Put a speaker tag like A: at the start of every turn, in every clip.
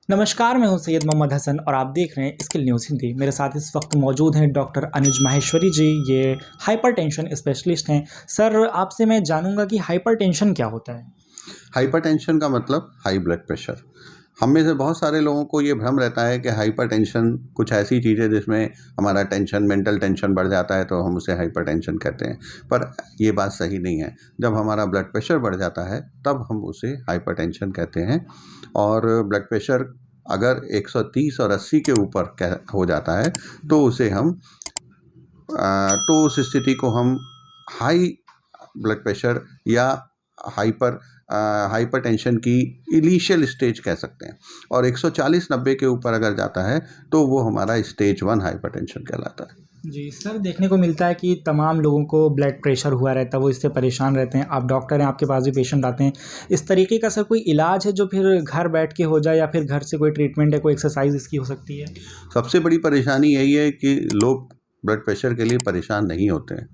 A: नमस्कार, मैं हूं सैयद मोहम्मद हसन और आप देख रहे हैं स्किल न्यूज़ हिंदी। मेरे साथ इस वक्त मौजूद हैं डॉक्टर अनुज माहेश्वरी जी। ये हाइपरटेंशन स्पेशलिस्ट हैं। सर, आपसे मैं जानूंगा कि हाइपरटेंशन क्या होता है।
B: हाइपरटेंशन का मतलब हाई ब्लड प्रेशर। हम में से बहुत सारे लोगों को ये भ्रम रहता है कि हाइपरटेंशन कुछ ऐसी चीज़ है जिसमें हमारा टेंशन, मेंटल टेंशन बढ़ जाता है तो हम उसे हाइपरटेंशन कहते हैं। पर ये बात सही नहीं है। जब हमारा ब्लड प्रेशर बढ़ जाता है तब हम उसे हाइपरटेंशन कहते हैं। और ब्लड प्रेशर अगर 130 और 80 के ऊपर हो जाता है तो उसे हम तो उस स्थिति को हम हाई ब्लड प्रेशर या हाइपर हाइपरटेंशन की इनिशियल स्टेज कह सकते हैं। और 140-90 के ऊपर अगर जाता है तो वो हमारा स्टेज 1 हाइपरटेंशन कहलाता है।
A: जी सर, देखने को मिलता है कि तमाम लोगों को ब्लड प्रेशर हुआ रहता है, वो इससे परेशान रहते हैं। आप डॉक्टर हैं, आपके पास भी पेशेंट आते हैं। इस तरीके का सर कोई इलाज है जो फिर घर बैठ के हो जाए, या फिर घर से कोई ट्रीटमेंट है, कोई एक्सरसाइज इसकी हो सकती है?
B: सबसे बड़ी परेशानी यही है कि लोग ब्लड प्रेशर के लिए परेशान नहीं होते हैं।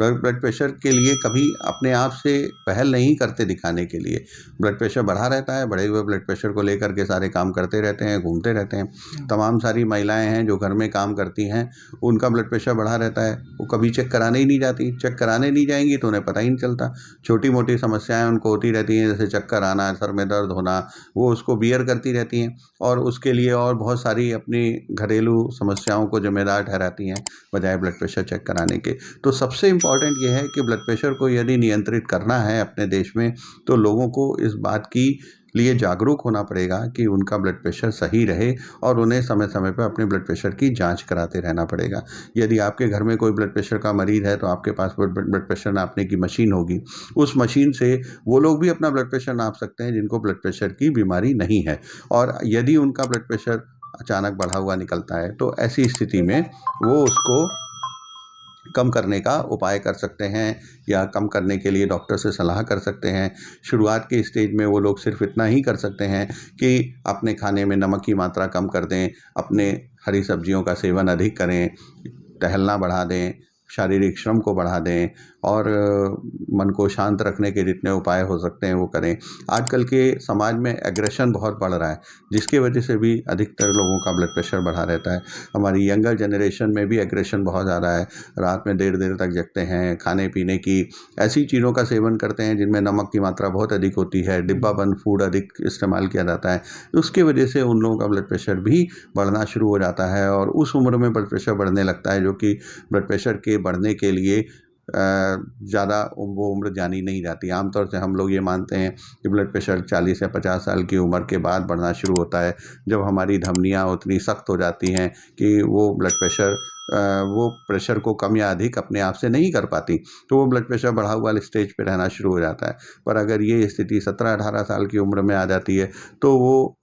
B: ब्लड प्रेशर के लिए कभी अपने आप से पहल नहीं करते दिखाने के लिए। ब्लड प्रेशर बढ़ा रहता है, बढ़े हुए ब्लड प्रेशर को लेकर के सारे काम करते रहते हैं, घूमते रहते हैं। तमाम सारी महिलाएं हैं जो घर में काम करती हैं, उनका ब्लड प्रेशर बढ़ा रहता है, वो कभी चेक कराने ही नहीं जाती। चेक कराने नहीं जाएंगी तो उन्हें पता ही नहीं चलता। छोटी मोटी समस्याएं उनको होती रहती हैं, जैसे चक्कर आना, सर में दर्द होना, वो उसको बियर करती रहती हैं और उसके लिए और बहुत सारी अपनी घरेलू समस्याओं को जिम्मेदार ठहराती हैं बजाय ब्लड प्रेशर चेक कराने के। तो सबसे इम्पॉर्टेंट ये है कि ब्लड प्रेशर को यदि नियंत्रित करना है अपने देश में तो लोगों को इस बात की लिए जागरूक होना पड़ेगा कि उनका ब्लड प्रेशर सही रहे और उन्हें समय समय पर अपने ब्लड प्रेशर की जांच कराते रहना पड़ेगा। यदि आपके घर में कोई ब्लड प्रेशर का मरीज़ है तो आपके पास ब्लड प्रेशर नापने की मशीन होगी। उस मशीन से वो लोग भी अपना ब्लड प्रेशर नाप सकते हैं जिनको ब्लड प्रेशर की बीमारी नहीं है। और यदि उनका ब्लड प्रेशर अचानक बढ़ा हुआ निकलता है तो ऐसी स्थिति में वो उसको कम करने का उपाय कर सकते हैं या कम करने के लिए डॉक्टर से सलाह कर सकते हैं। शुरुआत के स्टेज में वो लोग सिर्फ इतना ही कर सकते हैं कि अपने खाने में नमक की मात्रा कम कर दें, अपने हरी सब्जियों का सेवन अधिक करें, टहलना बढ़ा दें, शारीरिक श्रम को बढ़ा दें और मन को शांत रखने के जितने उपाय हो सकते हैं वो करें। आजकल के समाज में एग्रेशन बहुत बढ़ रहा है जिसकी वजह से भी अधिकतर लोगों का ब्लड प्रेशर बढ़ा रहता है। हमारी यंगर जनरेशन में भी एग्रेशन बहुत ज़्यादा है। रात में देर देर तक जगते हैं, खाने पीने की ऐसी चीज़ों का सेवन करते हैं जिनमें नमक की मात्रा बहुत अधिक होती है, डिब्बाबंद फूड अधिक इस्तेमाल किया जाता है। उसकी वजह से उन लोगों का ब्लड प्रेशर भी बढ़ना शुरू हो जाता है और उस उम्र में ब्लड प्रेशर बढ़ने लगता है जो कि ब्लड प्रेशर के बढ़ने के लिए ज़्यादा वो उम्र जानी नहीं जाती। आमतौर से हम लोग ये मानते हैं कि ब्लड प्रेशर 40 या 50 साल की उम्र के बाद बढ़ना शुरू होता है, जब हमारी धमनियाँ उतनी सख्त हो जाती हैं कि वो ब्लड प्रेशर वो प्रेशर को कम या अधिक अपने आप से नहीं कर पाती, तो वो ब्लड प्रेशर बढ़ा हुआ स्टेज पे रहना शुरू हो जाता है। पर अगर ये स्थिति 17-18 साल की उम्र में आ जाती है तो वो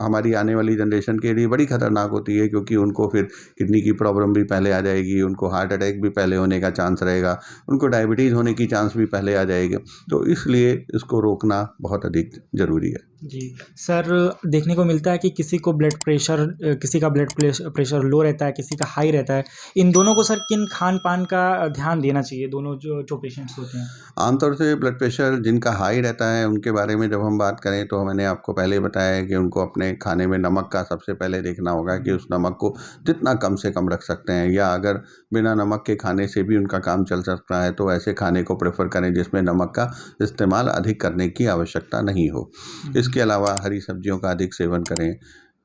B: हमारी आने वाली जनरेशन के लिए बड़ी खतरनाक होती है, क्योंकि उनको फिर किडनी की प्रॉब्लम भी पहले आ जाएगी, उनको हार्ट अटैक भी पहले होने का चांस रहेगा, उनको डायबिटीज़ होने की चांस भी पहले आ जाएगी। तो इसलिए इसको रोकना बहुत अधिक ज़रूरी है।
A: जी सर, देखने को मिलता है कि किसी को ब्लड प्रेशर किसी का प्रेशर लो रहता है, किसी का हाई रहता है। इन दोनों को सर किन खान पान का ध्यान देना चाहिए, दोनों जो जो पेशेंट्स होते हैं?
B: आमतौर से ब्लड प्रेशर जिनका हाई रहता है उनके बारे में जब हम बात करें तो मैंने आपको पहले ही बताया है कि उनको अपने खाने में नमक का सबसे पहले देखना होगा कि उस नमक को जितना कम से कम रख सकते हैं, या अगर बिना नमक के खाने से भी उनका काम चल सकता है तो ऐसे खाने को प्रेफर करें जिसमें नमक का इस्तेमाल अधिक करने की आवश्यकता नहीं हो। इसके अलावा हरी सब्जियों का अधिक सेवन करें,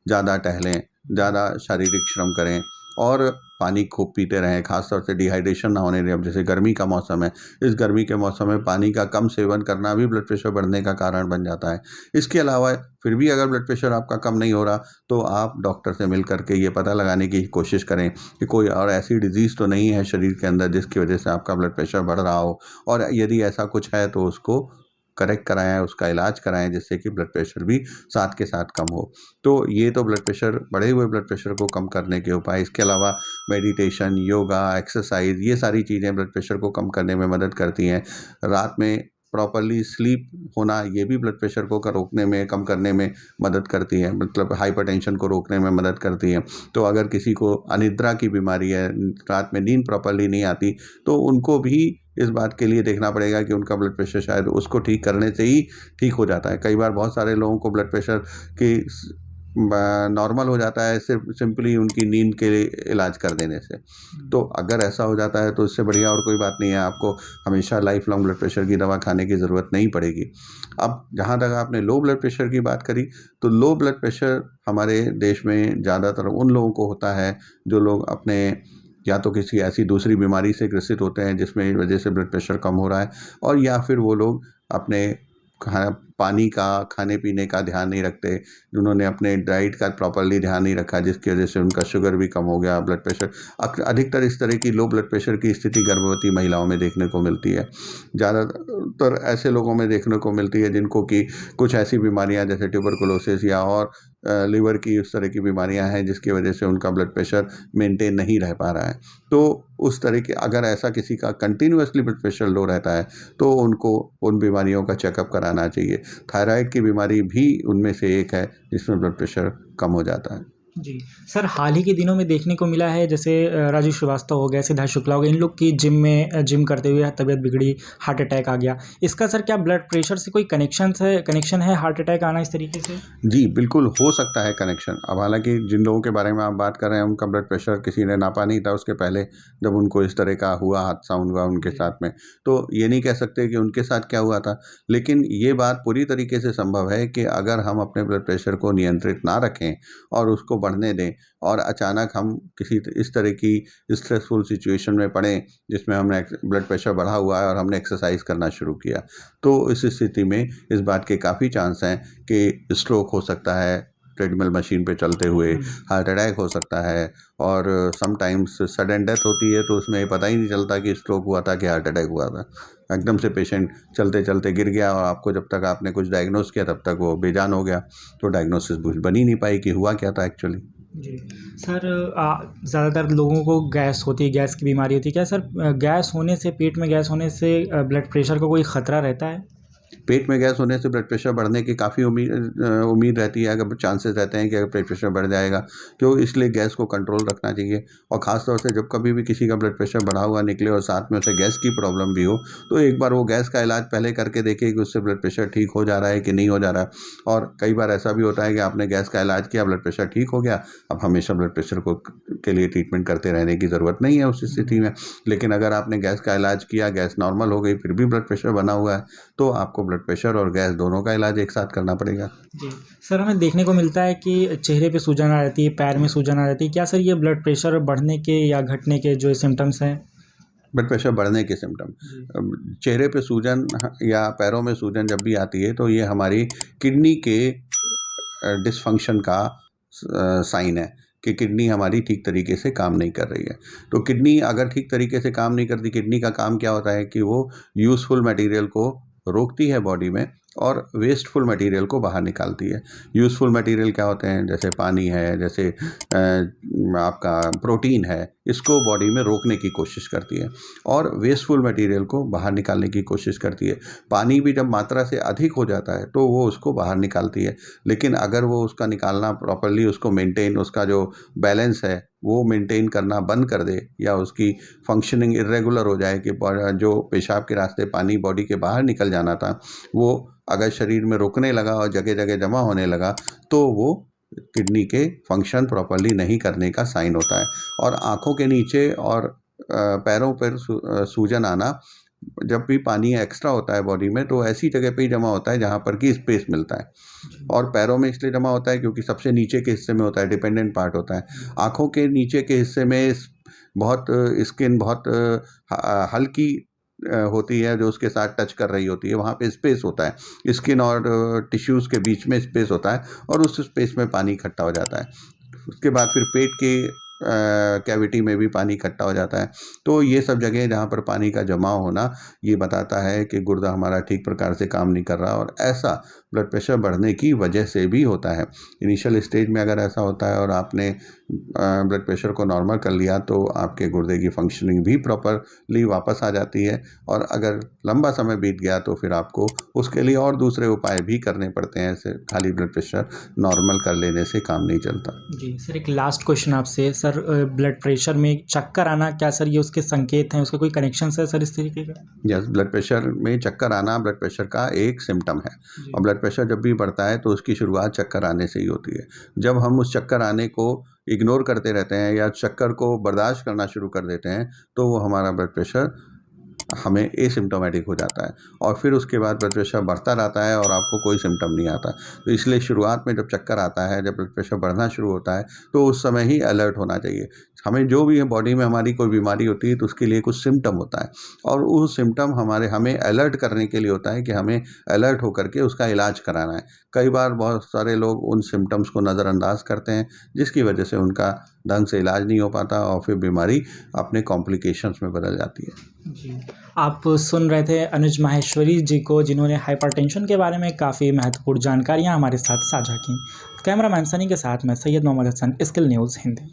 B: ज़्यादा टहलें, ज़्यादा शारीरिक श्रम करें और पानी खूब पीते रहें। ख़ासतौर से डिहाइड्रेशन ना होने दें। अब जैसे गर्मी का मौसम है, इस गर्मी के मौसम में पानी का कम सेवन करना भी ब्लड प्रेशर बढ़ने का कारण बन जाता है। इसके अलावा फिर भी अगर ब्लड प्रेशर आपका कम नहीं हो रहा तो आप डॉक्टर से मिल कर के ये पता लगाने की कोशिश करें कि कोई और ऐसी डिज़ीज़ तो नहीं है शरीर के अंदर जिसकी वजह से आपका ब्लड प्रेशर बढ़ रहा हो, और यदि ऐसा कुछ है तो उसको करेक्ट कराएँ, उसका इलाज कराएँ जिससे कि ब्लड प्रेशर भी साथ के साथ कम हो। तो ये तो ब्लड प्रेशर, बढ़े हुए ब्लड प्रेशर को कम करने के उपाय। इसके अलावा मेडिटेशन, योगा, एक्सरसाइज़, ये सारी चीज़ें ब्लड प्रेशर को कम करने में मदद करती हैं। रात में प्रॉपर्ली स्लीप होना, ये भी ब्लड प्रेशर को रोकने में, कम करने में मदद करती है, मतलब हाइपरटेंशन को रोकने में मदद करती है। तो अगर किसी को अनिद्रा की बीमारी है, रात में नींद प्रॉपर्ली नहीं आती, तो उनको भी इस बात के लिए देखना पड़ेगा कि उनका ब्लड प्रेशर शायद उसको ठीक करने से ही ठीक हो जाता है। कई बार बहुत सारे लोगों को ब्लड प्रेशर की नॉर्मल हो जाता है सिर्फ सिंपली उनकी नींद के इलाज कर देने से। तो अगर ऐसा हो जाता है तो इससे बढ़िया और कोई बात नहीं है, आपको हमेशा लाइफ लॉन्ग ब्लड प्रेशर की दवा खाने की ज़रूरत नहीं पड़ेगी। अब जहाँ तक आपने लो ब्लड प्रेशर की बात करी, तो लो ब्लड प्रेशर हमारे देश में ज़्यादातर उन लोगों को होता है जो लोग अपने या तो किसी ऐसी दूसरी बीमारी से ग्रसित होते हैं जिसमें वजह से ब्लड प्रेशर कम हो रहा है, और या फिर वो लोग अपने पानी का, खाने पीने का ध्यान नहीं रखते, उन्होंने अपने डाइट का प्रॉपरली ध्यान नहीं रखा, जिसकी वजह से उनका शुगर भी कम हो गया, ब्लड प्रेशर। अधिकतर इस तरह की लो ब्लड प्रेशर की स्थिति गर्भवती महिलाओं में देखने को मिलती है। ज़्यादातर ऐसे लोगों में देखने को मिलती है जिनको कि कुछ ऐसी बीमारियां जैसे ट्यूबरकुलोसिस या और लीवर की उस तरह की बीमारियां हैं जिसकी वजह से उनका ब्लड प्रेशर मेंटेन नहीं रह पा रहा है। तो उस तरह के अगर ऐसा किसी का कंटिन्यूअसली ब्लड प्रेशर लो रहता है तो उनको उन बीमारियों का चेकअप कराना चाहिए। थायराइड की बीमारी भी उनमें से एक है जिसमें ब्लड प्रेशर कम हो जाता है।
A: जी। सर, हाल ही के दिनों में देखने को मिला है, जैसे राजू श्रीवास्तव हो गया, सिद्धार्थ शुक्ला हो गया, इन लोग की जिम करते हुए तबीयत बिगड़ी, हार्ट अटैक आ गया। इसका सर क्या ब्लड प्रेशर से कोई कनेक्शन है हार्ट अटैक आना इस तरीके से?
B: जी, बिल्कुल हो सकता है कनेक्शन। अब हालाँकि जिन लोगों के बारे में आप बात कर रहे हैं उनका ब्लड प्रेशर किसी ने नापा नहीं था उसके पहले, जब उनको इस तरह का हुआ, हादसा हुआ उनके
A: जी।
B: साथ में। तो ये नहीं कह सकते कि उनके साथ क्या हुआ था, लेकिन ये बात पूरी तरीके से संभव है कि अगर हम अपने ब्लड प्रेशर को नियंत्रित ना रखें और उसको बढ़ने दें, और अचानक हम किसी इस तरह की स्ट्रेसफुल सिचुएशन में पड़ें जिसमें हमने ब्लड प्रेशर बढ़ा हुआ है और हमने एक्सरसाइज करना शुरू किया, तो इस स्थिति में इस बात के काफ़ी चांस हैं कि स्ट्रोक हो सकता है ट्रेडमिल मशीन पे चलते हुए, हार्ट अटैक हो सकता है, और समटाइम्स सडन डेथ होती है तो उसमें पता ही नहीं चलता कि स्ट्रोक हुआ था कि हार्ट अटैक हुआ था। एकदम से पेशेंट चलते चलते गिर गया और आपको जब तक आपने कुछ डायग्नोस किया तब तक वो बेजान हो गया, तो डायग्नोसिस बन ही नहीं पाई कि हुआ क्या था एक्चुअली।
A: जी। सर, ज़्यादातर लोगों को गैस होती है, गैस की बीमारी होती है। क्या सर गैस होने से, पेट में गैस होने से ब्लड प्रेशर का कोई ख़तरा रहता है?
B: पेट में गैस होने से ब्लड प्रेशर बढ़ने की काफ़ी उम्मीद रहती है, अगर चांसेस रहते हैं कि अगर ब्लड प्रेशर बढ़ जाएगा, तो इसलिए गैस को कंट्रोल रखना चाहिए। और ख़ास तौर से जब कभी भी किसी का ब्लड प्रेशर बढ़ा हुआ निकले और साथ में उसे गैस की प्रॉब्लम भी हो, तो एक बार वो गैस का इलाज पहले करके देखें कि उससे ब्लड प्रेशर ठीक हो जा रहा है कि नहीं हो जा रहा है। और कई बार ऐसा भी होता है कि आपने गैस का इलाज किया, ब्लड प्रेशर ठीक हो गया, अब हमेशा ब्लड प्रेशर के लिए ट्रीटमेंट करते रहने की ज़रूरत नहीं है उस स्थिति में। लेकिन अगर आपने गैस का इलाज किया, गैस नॉर्मल हो गई, फिर भी ब्लड प्रेशर बना हुआ है, तो आपको ब्लड प्रेशर और गैस दोनों का इलाज एक साथ करना पड़ेगा।
A: जी। सर, हमें देखने को मिलता है कि चेहरे पे सूजन आ जाती है, पैर में सूजन आ जाती है। क्या सर ये ब्लड प्रेशर बढ़ने के या घटने के जो सिम्टम्स हैं?
B: ब्लड प्रेशर बढ़ने के सिम्टम,
A: जी।
B: चेहरे पे सूजन या पैरों में सूजन जब भी आती है तो ये हमारी किडनी के डिसफंक्शन का साइन है कि किडनी हमारी ठीक तरीके से काम नहीं कर रही है। तो किडनी अगर ठीक तरीके से काम नहीं करती, किडनी का काम क्या होता है कि वो यूज़फुल मटेरियल को रोकती है बॉडी में और वेस्टफुल मटेरियल को बाहर निकालती है। यूज़फुल मटेरियल क्या होते हैं, जैसे पानी है, जैसे आपका प्रोटीन है, इसको बॉडी में रोकने की कोशिश करती है, और वेस्टफुल मटेरियल को बाहर निकालने की कोशिश करती है। पानी भी जब मात्रा से अधिक हो जाता है तो वो उसको बाहर निकालती है, लेकिन अगर वो उसका निकालना प्रॉपर्ली, उसको मेंटेन, उसका जो बैलेंस है वो मेंटेन करना बंद कर दे, या उसकी फंक्शनिंग इर्रेगुलर हो जाए कि जो पेशाब के रास्ते पानी बॉडी के बाहर निकल जाना था वो अगर शरीर में रुकने लगा और जगह जगह जमा होने लगा, तो वो किडनी के फंक्शन प्रॉपर्ली नहीं करने का साइन होता है। और आँखों के नीचे और पैरों पर सूजन आना, जब भी पानी एक्स्ट्रा होता है बॉडी में तो ऐसी जगह पे ही जमा होता है जहाँ पर कि स्पेस मिलता है, और पैरों में इसलिए जमा होता है क्योंकि सबसे नीचे के हिस्से में होता है, डिपेंडेंट पार्ट होता है। आँखों के नीचे के हिस्से में बहुत स्किन बहुत हल्की होती है जो उसके साथ टच कर रही होती है, वहाँ पे स्पेस होता है, स्किन और टिश्यूज़ के बीच में स्पेस होता है, और उस स्पेस में पानी इकट्ठा हो जाता है। उसके बाद फिर पेट के कैविटी में भी पानी इकट्ठा हो जाता है। तो ये सब जगह जहाँ पर पानी का जमाव होना, ये बताता है कि गुर्दा हमारा ठीक प्रकार से काम नहीं कर रहा, और ऐसा ब्लड प्रेशर बढ़ने की वजह से भी होता है। इनिशियल स्टेज में अगर ऐसा होता है और आपने ब्लड प्रेशर को नॉर्मल कर लिया तो आपके गुर्दे की फंक्शनिंग भी प्रॉपरली वापस आ जाती है। और अगर लंबा समय बीत गया तो फिर आपको उसके लिए और दूसरे उपाय भी करने पड़ते हैं, ऐसे खाली ब्लड प्रेशर नॉर्मल कर लेने से काम नहीं चलता।
A: जी सर, एक लास्ट क्वेश्चन आपसे सर, ब्लड प्रेशर में चक्कर आना, क्या सर ये उसके संकेत हैं, उसका कोई कनेक्शन है सर इस तरीके का?
B: यस, ब्लड प्रेशर में चक्कर आना ब्लड प्रेशर का एक सिम्टम है।
A: जी।
B: और ब्लड प्रेशर जब भी बढ़ता है तो उसकी शुरुआत चक्कर आने से ही होती है। जब हम उस चक्कर आने को इग्नोर करते रहते हैं या चक्कर को बर्दाश्त करना शुरू कर देते हैं तो वो हमारा ब्लड प्रेशर हमें एसिम्प्टोमेटिक हो जाता है और फिर उसके बाद ब्लड प्रेशर बढ़ता रहता है और आपको कोई सिम्टम नहीं आता। तो इसलिए शुरुआत में जब चक्कर आता है, जब ब्लड प्रेशर बढ़ना शुरू होता है तो उस समय ही अलर्ट होना चाहिए। हमें जो भी है बॉडी में हमारी कोई बीमारी होती है तो उसके लिए कुछ सिम्टम होता है और वो सिम्टम हमें अलर्ट करने के लिए होता है कि हमें अलर्ट होकर के उसका इलाज कराना है। कई बार बहुत सारे लोग उन सिम्टम्स को नज़रअंदाज करते हैं जिसकी वजह से उनका ढंग से इलाज नहीं हो पाता और फिर बीमारी अपने कॉम्प्लिकेशंस में बदल जाती है।
A: जी, आप सुन रहे थे अनुज माहेश्वरी जी को, जिन्होंने हाइपरटेंशन के बारे में काफ़ी महत्वपूर्ण जानकारियाँ हमारे साथ साझा की। कैमरामैन सनी के साथ मैं सैयद मोहम्मद हसन, स्किल न्यूज़ हिंदी।